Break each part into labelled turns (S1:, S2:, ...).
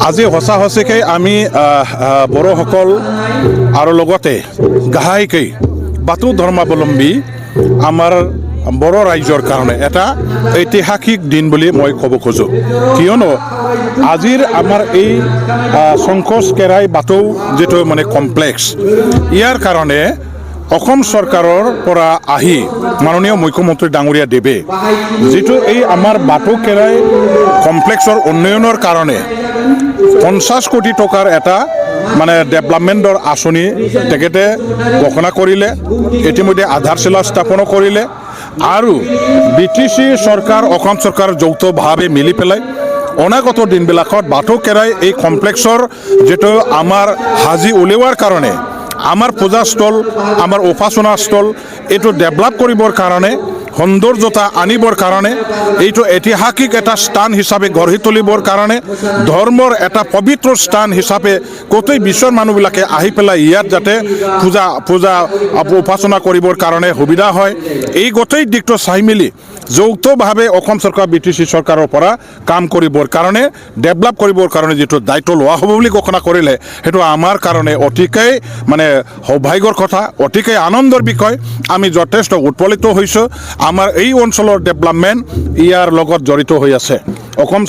S1: আজি সঁচা সঁচিকে আমি বড়োসকল আৰু লগতে গাহাইকৈ বাথৌ ধৰ্মাৱলম্বী আমাৰ বড়ো ৰাইজৰ কাৰণে এটা ঐতিহাসিক দিন বুলি মই ক'ব খোজোঁ। কিয়নো আজিৰ আমাৰ এই শংকচ কেৰাই বাথৌ যিটো মানে কমপ্লেক্স, ইয়াৰ কাৰণে অসম চৰকাৰৰ পৰা আহি মাননীয় মুখ্যমন্ত্ৰী ডাঙৰীয়া দেৱে যিটো এই আমাৰ বাথৌ কেৰাই কমপ্লেক্সৰ উন্নয়নৰ কাৰণে 50 কোটি টকাৰ এটা মানে ডেভেলপমেণ্টৰ আঁচনি তেখেতে ঘোষণা কৰিলে, ইতিমধ্যে আধাৰশিলা স্থাপনো কৰিলে আৰু BTC চৰকাৰ অসম চৰকাৰ যৌথভাৱে মিলি পেলাই অনাগত দিনবিলাকত বাথৌ কেৰাই এই কমপ্লেক্সৰ যিটো আমাৰ সাজি উলিওৱাৰ কাৰণে আমাৰ পূজাস্থল আমাৰ উপাসনা স্থল এইটো ডেভেলপ কৰিবৰ কাৰণে সৌন্দৰ্যতা আনিবৰ কাৰণে এইটো ঐতিহাসিক এটা স্থান হিচাপে গঢ়ি তুলিবৰ কাৰণে ধৰ্মৰ এটা পবিত্ৰ স্থান হিচাপে গোটেই বিশ্বৰ মানুহবিলাকে আহি পেলাই ইয়াত যাতে পূজা উপাসনা কৰিবৰ কাৰণে সুবিধা হয়, এই গোটেই দিশটো চাই মেলি যৌথভাৱে অসম চৰকাৰ BTC চৰকাৰৰ পৰা কাম কৰিবৰ কাৰণে ডেভেলপ কৰিবৰ কাৰণে যিটো দায়িত্ব লোৱা হ'ব বুলি ঘোষণা কৰিলে, সেইটো আমাৰ কাৰণে অতিকৈ মানে সৌভাগ্যৰ কথা, অতিকৈ আনন্দৰ বিষয়। আমি যথেষ্ট উৎফুল্লিত হৈছোঁ। আমাৰ এই অঞ্চলৰ ডেভেলপমেণ্ট ইয়াৰ লগত জড়িত হৈ আছে। অসম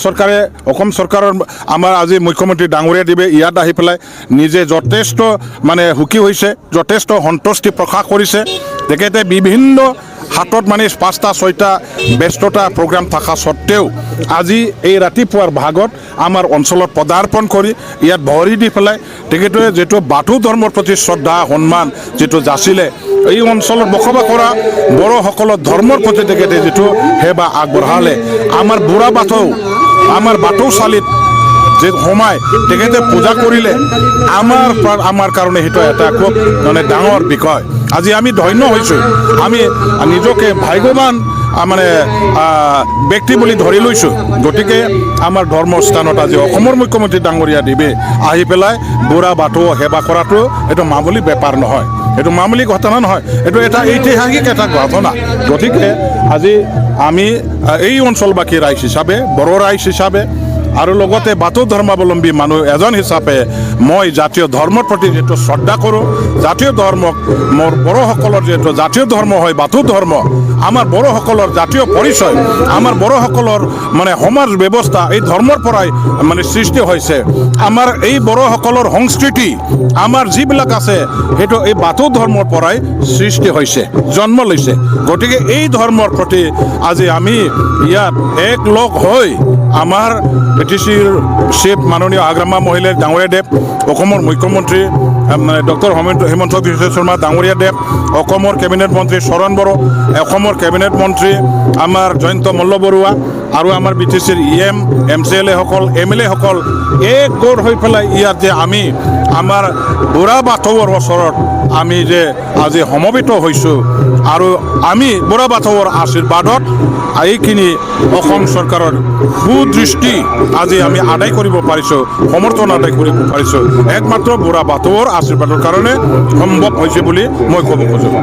S1: চৰকাৰৰ আমাৰ আজি মুখ্যমন্ত্ৰী ডাঙৰীয়া দেৱে ইয়াত আহি পেলাই নিজে যথেষ্ট মানে সুখী হৈছে, যথেষ্ট সন্তুষ্টি প্ৰকাশ কৰিছে। তেখেতে বিভিন্ন হাতত মানে 5টা-6টা ব্যস্ততা প্ৰগ্ৰাম থকা স্বত্তেও আজি এই ৰাতিপুৱাৰ ভাগত আমাৰ অঞ্চলত পদাৰ্পণ কৰি ইয়াত ভৰি দি পেলাই তেখেতে যিটো বাথৌ ধৰ্মৰ প্ৰতি শ্ৰদ্ধা সন্মান যিটো যাচিলে, এই অঞ্চলত বসবাস কৰা বড়োসকলৰ ধৰ্মৰ প্ৰতি তেখেতে যিটো সেৱা আগবঢ়ালে, আমাৰ বুঢ়া বাথৌ আমাৰ বাথৌশালীত যে সোমাই তেখেতে পূজা কৰিলে, আমাৰ কাৰণে সেইটো এটা খুব মানে ডাঙৰ বিষয়। আজি আমি ধন্য হৈছোঁ, আমি নিজকে ভাগ্যৱান মানে ব্যক্তি বুলি ধৰি লৈছোঁ। গতিকে আমাৰ ধৰ্মস্থানত আজি অসমৰ মুখ্যমন্ত্ৰী ডাঙৰীয়া দেৱে আহি পেলাই বুঢ়া বাথৌ সেৱা কৰাটো এইটো মামুলি বেপাৰ নহয়, এইটো মামুলি ঘটনা নহয়, এইটো এটা ঐতিহাসিক এটা ঘটনা। গতিকে আজি আমি এই অঞ্চলবাসী ৰাইজ হিচাপে, বড়ো ৰাইজ হিচাপে আৰু লগতে বাথৌ ধৰ্মাৱলম্বী মানুহ এজন হিচাপে মই জাতীয় ধৰ্মৰ প্ৰতি যিটো শ্ৰদ্ধা কৰোঁ, জাতীয় ধৰ্মক মোৰ বড়োসকলৰ যিহেতু জাতীয় ধৰ্ম হয় বাথৌ ধৰ্ম, আমাৰ বড়োসকলৰ জাতীয় পৰিচয়, আমাৰ বড়োসকলৰ মানে সমাজ ব্যৱস্থা এই ধৰ্মৰ পৰাই মানে সৃষ্টি হৈছে। আমাৰ এই বড়োসকলৰ সংস্কৃতি আমাৰ যিবিলাক আছে সেইটো এই বাথৌ ধৰ্মৰ পৰাই সৃষ্টি হৈছে, জন্ম লৈছে। গতিকে এই ধৰ্মৰ প্ৰতি আজি আমি ইয়াত একলগ হৈ আমাৰ BTCৰ চিফ মাননীয় আগ্ৰামা মহিলাৰ ডাঙৰীয়া দেৱ, অসমৰ মুখ্যমন্ত্ৰী ডক্টৰ হিমন্ত বিশ্ব শৰ্মা ডাঙৰীয়া দেৱ, অসমৰ কেবিনেট মন্ত্ৰী চৰণ বড়ো, অসমৰ কেবিনেট মন্ত্ৰী আমাৰ জয়ন্ত মল্ল বৰুৱা আৰু আমাৰ BTCৰ EM MCLA সকল MLA সকল এক গোট হৈ পেলাই ইয়াত যে আমি আমাৰ বুঢ়া বাথৌৰ ওচৰত আমি যে আজি সমবেত হৈছোঁ আৰু আমি বুঢ়া বাথৌৰ আশীৰ্বাদত এইখিনি অসম চৰকাৰৰ সুদৃষ্টি আজি আমি আদায় কৰিব পাৰিছোঁ, সমৰ্থন আদায় কৰিব পাৰিছোঁ, একমাত্ৰ বুঢ়া বাথৌৰ আশীৰ্বাদৰ কাৰণে সম্ভৱ হৈছে বুলি মই ক'ব খোজোঁ।